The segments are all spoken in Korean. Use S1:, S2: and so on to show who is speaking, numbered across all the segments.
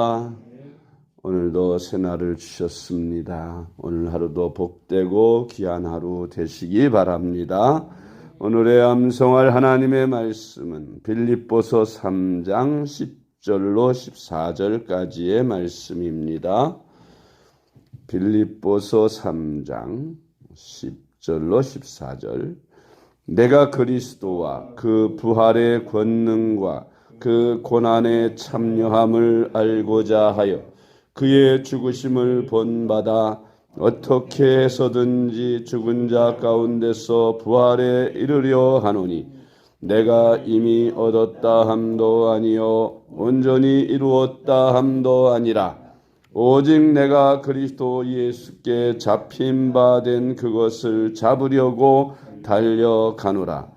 S1: 할렐루야. 오늘도 새날을 주셨습니다. 오늘 하루도 복되고 귀한 하루 되시기 바랍니다. 오늘의 암송할 하나님의 말씀은 빌립보서 3장 10절로 14절까지의 말씀입니다. 빌립보서 3장 10절로 14절. 내가 그리스도와 그 부활의 권능과 그 고난의 참여함을 알고자 하여 그의 죽으심을 본받아 어떻게 해서든지 죽은 자 가운데서 부활에 이르려 하노니 내가 이미 얻었다 함도 아니요 온전히 이루었다 함도 아니라 오직 내가 그리스도 예수께 잡힌 바 된 그것을 잡으려고 달려가노라.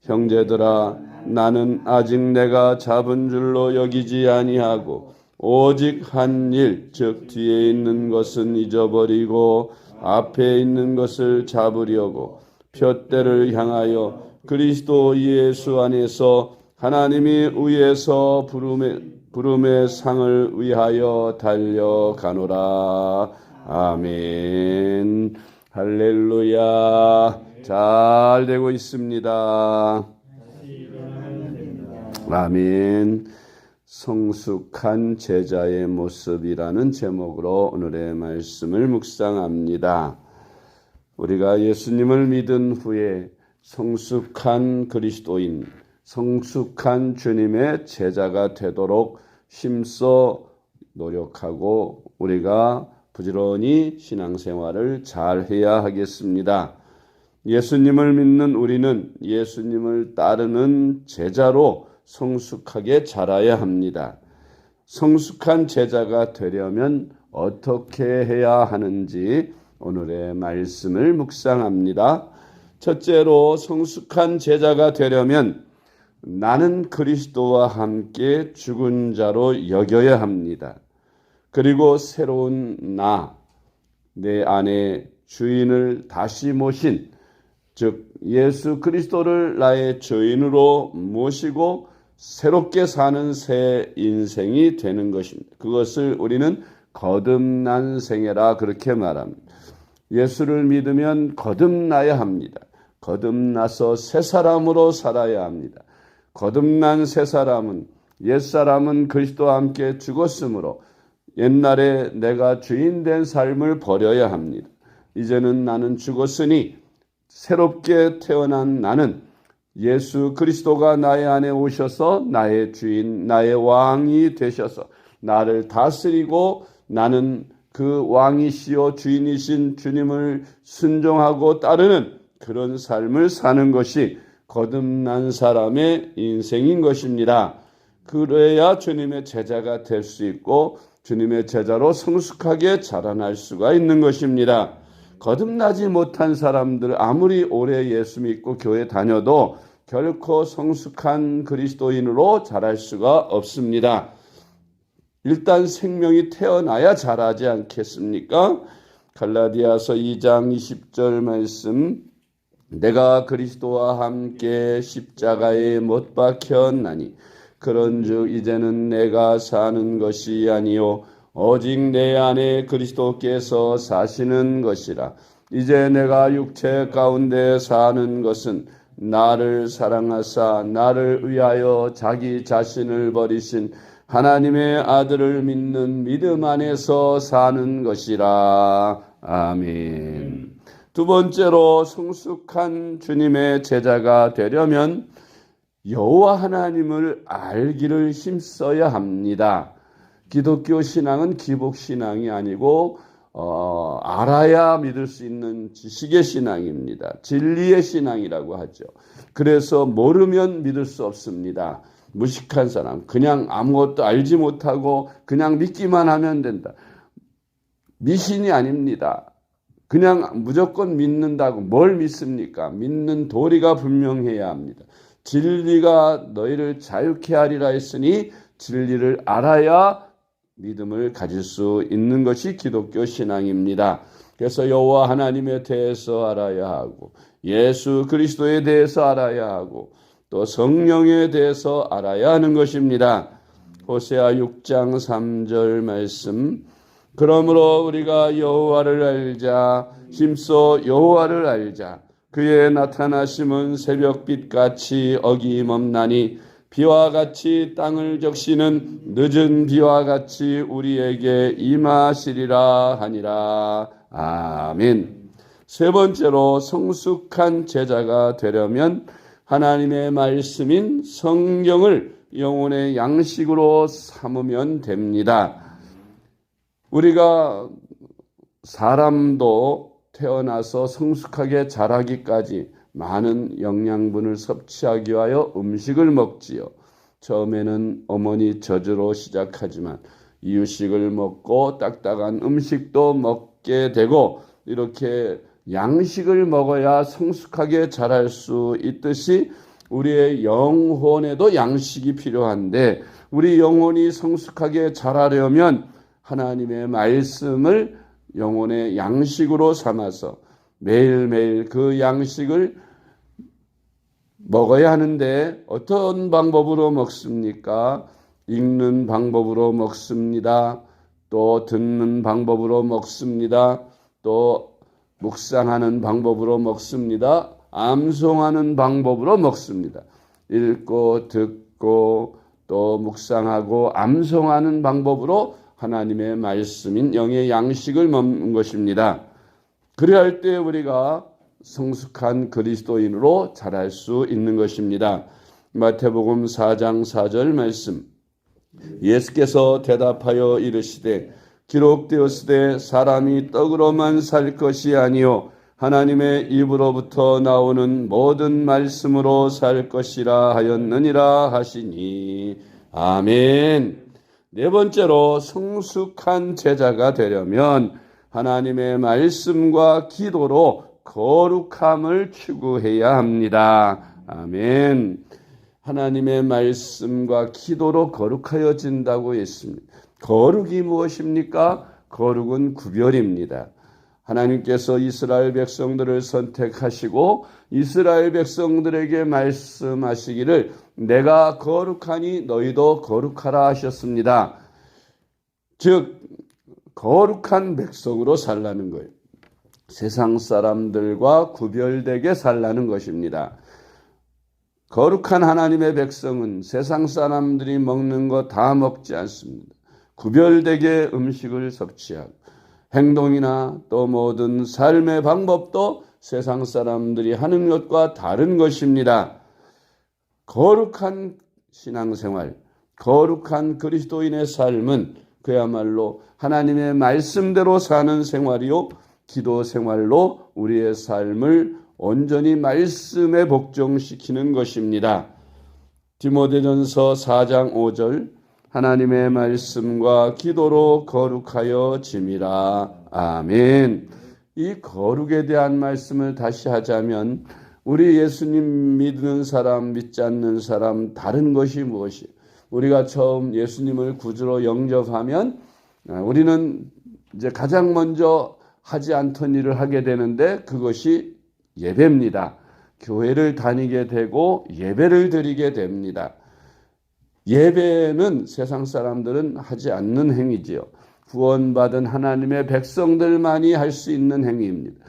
S1: 형제들아, 나는 아직 내가 잡은 줄로 여기지 아니하고 오직 한 일, 즉 뒤에 있는 것은 잊어버리고 앞에 있는 것을 잡으려고 푯대를 향하여 그리스도 예수 안에서 하나님이 위에서 부름의 상을 위하여 달려가노라. 아멘. 할렐루야. 잘 되고 있습니다. 아멘. 성숙한 제자의 모습이라는 제목으로 오늘의 말씀을 묵상합니다. 우리가 예수님을 믿은 후에 성숙한 그리스도인, 성숙한 주님의 제자가 되도록 힘써 노력하고 우리가 부지런히 신앙생활을 잘 해야 하겠습니다. 예수님을 믿는 우리는 예수님을 따르는 제자로 성숙하게 자라야 합니다. 성숙한 제자가 되려면 어떻게 해야 하는지 오늘의 말씀을 묵상합니다. 첫째로 성숙한 제자가 되려면 나는 그리스도와 함께 죽은 자로 여겨야 합니다. 그리고 새로운 내 안에 주인을 다시 모신, 즉 예수 그리스도를 나의 주인으로 모시고 새롭게 사는 새 인생이 되는 것입니다. 그것을 우리는 거듭난 생애라 그렇게 말합니다. 예수를 믿으면 거듭나야 합니다. 거듭나서 새 사람으로 살아야 합니다. 거듭난 새 사람은, 옛사람은 그리스도와 함께 죽었으므로 옛날에 내가 주인 된 삶을 버려야 합니다. 이제는 나는 죽었으니 새롭게 태어난 나는 예수 그리스도가 나의 안에 오셔서 나의 주인, 나의 왕이 되셔서 나를 다스리고 나는 그 왕이시요 주인이신 주님을 순종하고 따르는 그런 삶을 사는 것이 거듭난 사람의 인생인 것입니다. 그래야 주님의 제자가 될 수 있고 주님의 제자로 성숙하게 자라날 수가 있는 것입니다. 거듭나지 못한 사람들 아무리 오래 예수 믿고 교회 다녀도 결코 성숙한 그리스도인으로 자랄 수가 없습니다. 일단 생명이 태어나야 자라지 않겠습니까? 갈라디아서 2장 20절 말씀, 내가 그리스도와 함께 십자가에 못 박혔나니 그런즉 이제는 내가 사는 것이 아니요 오직 내 안에 그리스도께서 사시는 것이라. 이제 내가 육체 가운데 사는 것은 나를 사랑하사 나를 위하여 자기 자신을 버리신 하나님의 아들을 믿는 믿음 안에서 사는 것이라. 아멘. 두 번째로 성숙한 주님의 제자가 되려면 여호와 하나님을 알기를 힘써야 합니다. 기독교 신앙은 기복 신앙이 아니고 알아야 믿을 수 있는 지식의 신앙입니다. 진리의 신앙이라고 하죠. 그래서 모르면 믿을 수 없습니다. 무식한 사람, 그냥 아무것도 알지 못하고 그냥 믿기만 하면 된다. 미신이 아닙니다. 그냥 무조건 믿는다고 뭘 믿습니까? 믿는 도리가 분명해야 합니다. 진리가 너희를 자유케 하리라 했으니 진리를 알아야 믿음을 가질 수 있는 것이 기독교 신앙입니다. 그래서 여호와 하나님에 대해서 알아야 하고 예수 그리스도에 대해서 알아야 하고 또 성령에 대해서 알아야 하는 것입니다. 호세아 6장 3절 말씀. 그러므로 우리가 여호와를 알자. 힘써 여호와를 알자. 그의 나타나심은 새벽빛같이 어김없나니 비와 같이 땅을 적시는 늦은 비와 같이 우리에게 임하시리라 하니라. 아멘. 세 번째로 성숙한 제자가 되려면 하나님의 말씀인 성경을 영혼의 양식으로 삼으면 됩니다. 우리가 사람도 태어나서 성숙하게 자라기까지 많은 영양분을 섭취하기 위하여 음식을 먹지요. 처음에는 어머니 젖으로 시작하지만 이유식을 먹고 딱딱한 음식도 먹게 되고 이렇게 양식을 먹어야 성숙하게 자랄 수 있듯이 우리의 영혼에도 양식이 필요한데 우리 영혼이 성숙하게 자라려면 하나님의 말씀을 영혼의 양식으로 삼아서 매일매일 그 양식을 먹어야 하는데 어떤 방법으로 먹습니까? 읽는 방법으로 먹습니다. 또 듣는 방법으로 먹습니다. 또 묵상하는 방법으로 먹습니다. 암송하는 방법으로 먹습니다. 읽고 듣고 또 묵상하고 암송하는 방법으로 하나님의 말씀인 영의 양식을 먹는 것입니다. 그래야 할 때 우리가 성숙한 그리스도인으로 자랄 수 있는 것입니다. 마태복음 4장 4절 말씀. 예수께서 대답하여 이르시되 기록되었으되 사람이 떡으로만 살 것이 아니요 하나님의 입으로부터 나오는 모든 말씀으로 살 것이라 하였느니라 하시니. 아멘. 네 번째로 성숙한 제자가 되려면 하나님의 말씀과 기도로 거룩함을 추구해야 합니다. 아멘. 하나님의 말씀과 기도로 거룩하여진다고 했습니다. 거룩이 무엇입니까? 거룩은 구별입니다. 하나님께서 이스라엘 백성들을 선택하시고 이스라엘 백성들에게 말씀하시기를 내가 거룩하니 너희도 거룩하라 하셨습니다. 즉 거룩한 백성으로 살라는 거예요. 세상 사람들과 구별되게 살라는 것입니다. 거룩한 하나님의 백성은 세상 사람들이 먹는 거 다 먹지 않습니다. 구별되게 음식을 섭취하고 행동이나 또 모든 삶의 방법도 세상 사람들이 하는 것과 다른 것입니다. 거룩한 신앙생활, 거룩한 그리스도인의 삶은 그야말로 하나님의 말씀대로 사는 생활이요 기도 생활로 우리의 삶을 온전히 말씀에 복종시키는 것입니다. 디모데전서 4장 5절 하나님의 말씀과 기도로 거룩하여 짐이라. 아멘. 이 거룩에 대한 말씀을 다시 하자면 우리 예수님 믿는 사람, 믿지 않는 사람 다른 것이 무엇이에요? 우리가 처음 예수님을 구주로 영접하면 우리는 이제 가장 먼저 하지 않던 일을 하게 되는데 그것이 예배입니다. 교회를 다니게 되고 예배를 드리게 됩니다. 예배는 세상 사람들은 하지 않는 행위지요. 구원받은 하나님의 백성들만이 할 수 있는 행위입니다.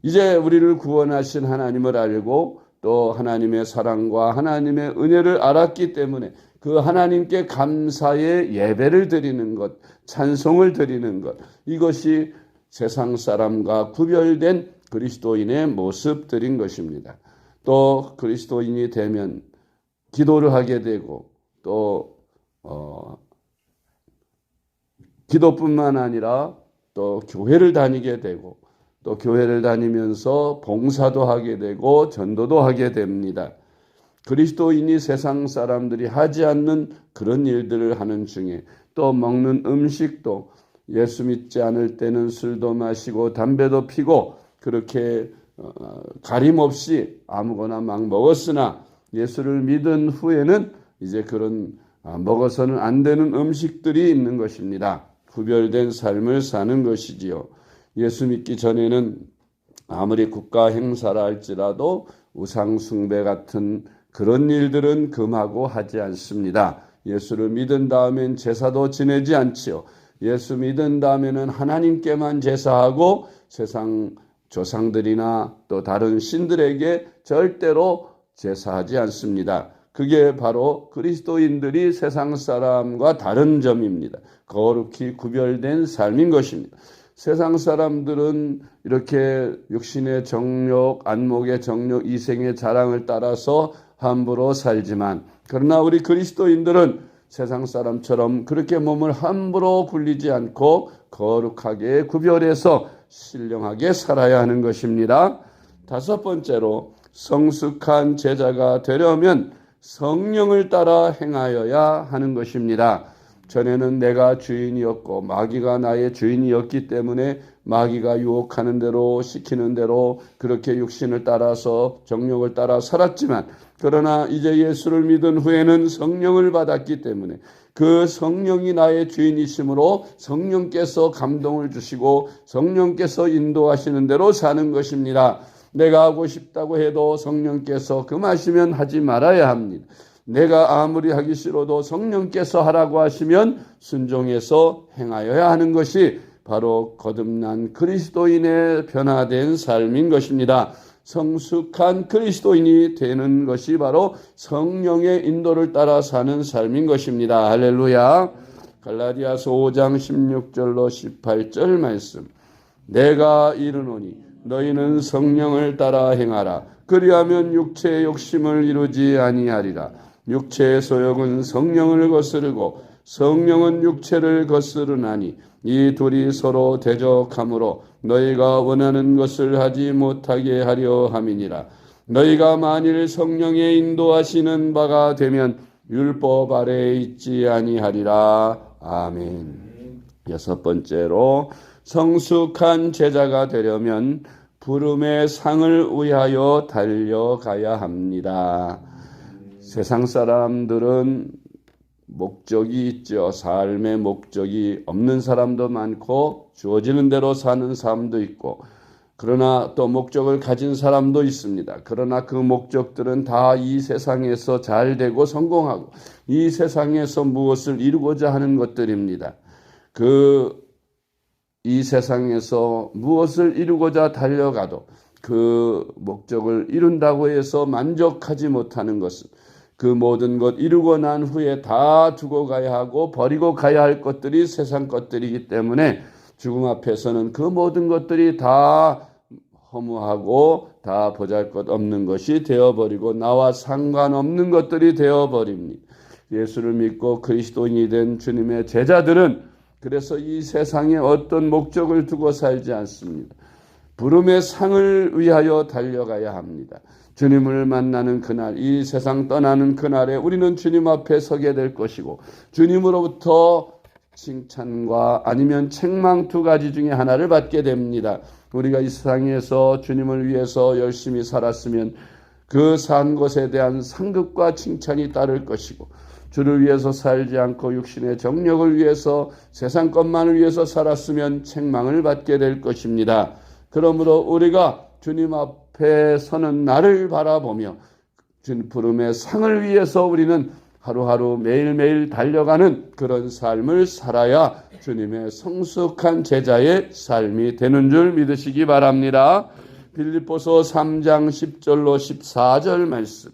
S1: 이제 우리를 구원하신 하나님을 알고 또 하나님의 사랑과 하나님의 은혜를 알았기 때문에 그 하나님께 감사의 예배를 드리는 것, 찬송을 드리는 것, 이것이 세상 사람과 구별된 그리스도인의 모습들인 것입니다. 또 그리스도인이 되면 기도를 하게 되고 또 기도뿐만 아니라 또 교회를 다니게 되고 또 교회를 다니면서 봉사도 하게 되고 전도도 하게 됩니다. 그리스도인이 세상 사람들이 하지 않는 그런 일들을 하는 중에 또 먹는 음식도 예수 믿지 않을 때는 술도 마시고 담배도 피고 그렇게 가림 없이 아무거나 막 먹었으나 예수를 믿은 후에는 이제 그런 먹어서는 안 되는 음식들이 있는 것입니다. 구별된 삶을 사는 것이지요. 예수 믿기 전에는 아무리 국가 행사라 할지라도 우상 숭배 같은 그런 일들은 금하고 하지 않습니다. 예수를 믿은 다음엔 제사도 지내지 않지요. 예수 믿은 다음에는 하나님께만 제사하고 세상 조상들이나 또 다른 신들에게 절대로 제사하지 않습니다. 그게 바로 그리스도인들이 세상 사람과 다른 점입니다. 거룩히 구별된 삶인 것입니다. 세상 사람들은 이렇게 육신의 정욕, 안목의 정욕, 이생의 자랑을 따라서 함부로 살지만, 그러나 우리 그리스도인들은 세상 사람처럼 그렇게 몸을 함부로 굴리지 않고 거룩하게 구별해서 신령하게 살아야 하는 것입니다. 다섯 번째로, 성숙한 제자가 되려면 성령을 따라 행하여야 하는 것입니다. 전에는 내가 주인이었고 마귀가 나의 주인이었기 때문에 마귀가 유혹하는 대로 시키는 대로 그렇게 육신을 따라서 정욕을 따라 살았지만, 그러나 이제 예수를 믿은 후에는 성령을 받았기 때문에 그 성령이 나의 주인이시므로 성령께서 감동을 주시고 성령께서 인도하시는 대로 사는 것입니다. 내가 하고 싶다고 해도 성령께서 금하시면 하지 말아야 합니다. 내가 아무리 하기 싫어도 성령께서 하라고 하시면 순종해서 행하여야 하는 것이 바로 거듭난 그리스도인의 변화된 삶인 것입니다. 성숙한 그리스도인이 되는 것이 바로 성령의 인도를 따라 사는 삶인 것입니다. 할렐루야. 갈라디아서 5장 16절로 18절 말씀. 내가 이르노니 너희는 성령을 따라 행하라. 그리하면 육체의 욕심을 이루지 아니하리라. 육체의 소욕은 성령을 거스르고 성령은 육체를 거스르나니 이 둘이 서로 대적하므로 너희가 원하는 것을 하지 못하게 하려 함이니라. 너희가 만일 성령의 인도하시는 바가 되면 율법 아래에 있지 아니하리라. 아멘. 여섯 번째로, 성숙한 제자가 되려면 부름의 상을 위하여 달려가야 합니다. 세상 사람들은 목적이 있죠. 삶의 목적이 없는 사람도 많고 주어지는 대로 사는 사람도 있고, 그러나 또 목적을 가진 사람도 있습니다. 그러나 그 목적들은 다 이 세상에서 잘 되고 성공하고 이 세상에서 무엇을 이루고자 하는 것들입니다. 이 세상에서 무엇을 이루고자 달려가도 그 목적을 이룬다고 해서 만족하지 못하는 것은 그 모든 것 이루고 난 후에 다 두고 가야 하고 버리고 가야 할 것들이 세상 것들이기 때문에 죽음 앞에서는 그 모든 것들이 다 허무하고 다 보잘것없는 것이 되어버리고 나와 상관없는 것들이 되어버립니다. 예수를 믿고 그리스도인이 된 주님의 제자들은 그래서 이 세상에 어떤 목적을 두고 살지 않습니다. 부름의 상을 위하여 달려가야 합니다. 주님을 만나는 그날, 이 세상 떠나는 그날에 우리는 주님 앞에 서게 될 것이고 주님으로부터 칭찬과 아니면 책망 두 가지 중에 하나를 받게 됩니다. 우리가 이 세상에서 주님을 위해서 열심히 살았으면 그 산 것에 대한 상급과 칭찬이 따를 것이고, 주를 위해서 살지 않고 육신의 정력을 위해서 세상 것만을 위해서 살았으면 책망을 받게 될 것입니다. 그러므로 우리가 주님 앞에 서는 날을 바라보며 주님 부름의 상을 위해서 우리는 하루하루 매일매일 달려가는 그런 삶을 살아야 주님의 성숙한 제자의 삶이 되는 줄 믿으시기 바랍니다. 빌립보서 3장 10절로 14절 말씀.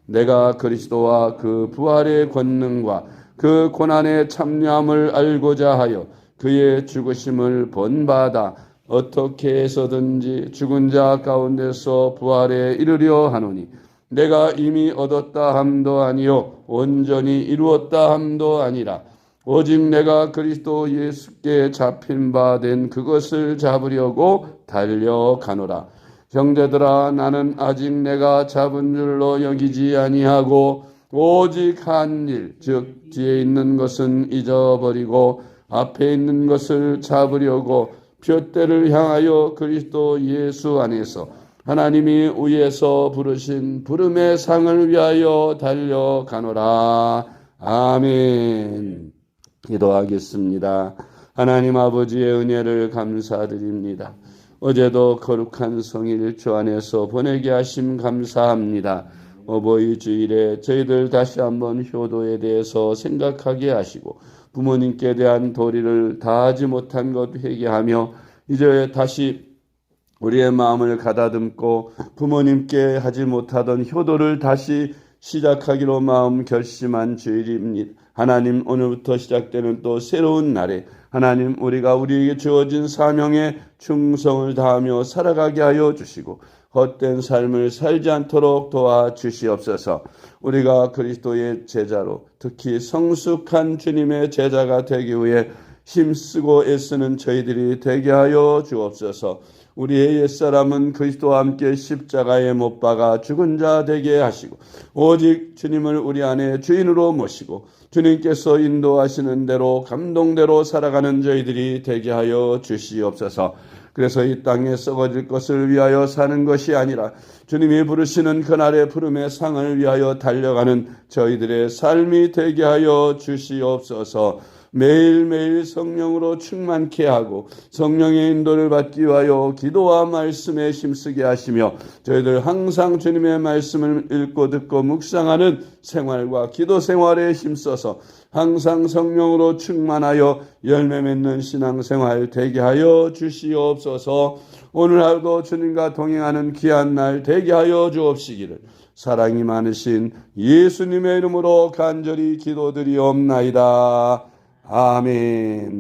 S1: 내가 그리스도와 그 부활의 권능과 그 고난의 참여함을 알고자 하여 그의 죽으심을 본받아 어떻게 해서든지 죽은 자 가운데서 부활에 이르려 하노니, 내가 이미 얻었다 함도 아니요 온전히 이루었다 함도 아니라 오직 내가 그리스도 예수께 잡힌 바 된 그것을 잡으려고 달려가노라. 형제들아, 나는 아직 내가 잡은 줄로 여기지 아니하고 오직 한 일, 즉 뒤에 있는 것은 잊어버리고 앞에 있는 것을 잡으려고 푯대를 향하여 그리스도 예수 안에서 하나님이 위에서 부르신 부름의 상을 위하여 달려가노라. 아멘. 기도하겠습니다. 하나님 아버지의 은혜를 감사드립니다. 어제도 거룩한 성일 주 안에서 보내게 하심 감사합니다. 어버이 주일에 저희들 다시 한번 효도에 대해서 생각하게 하시고 부모님께 대한 도리를 다하지 못한 것 회개하며 이제 다시 우리의 마음을 가다듬고 부모님께 하지 못하던 효도를 다시 시작하기로 마음 결심한 주일입니다. 하나님, 오늘부터 시작되는 또 새로운 날에 하나님, 우리가 우리에게 주어진 사명에 충성을 다하며 살아가게 하여 주시고 헛된 삶을 살지 않도록 도와주시옵소서. 우리가 그리스도의 제자로 특히 성숙한 주님의 제자가 되기 위해 힘쓰고 애쓰는 저희들이 되게 하여 주옵소서. 우리의 옛사람은 그리스도와 함께 십자가에 못 박아 죽은 자 되게 하시고 오직 주님을 우리 안에 주인으로 모시고 주님께서 인도하시는 대로 감동대로 살아가는 저희들이 되게 하여 주시옵소서. 그래서 이 땅에 썩어질 것을 위하여 사는 것이 아니라 주님이 부르시는 그날의 부름의 상을 위하여 달려가는 저희들의 삶이 되게 하여 주시옵소서. 매일매일 성령으로 충만케 하고 성령의 인도를 받기 위하여 기도와 말씀에 힘쓰게 하시며 저희들 항상 주님의 말씀을 읽고 듣고 묵상하는 생활과 기도 생활에 힘써서 항상 성령으로 충만하여 열매 맺는 신앙생활 되게 하여 주시옵소서. 오늘 하루도 주님과 동행하는 귀한 날 되게 하여 주옵시기를 사랑이 많으신 예수님의 이름으로 간절히 기도드리옵나이다. 아멘.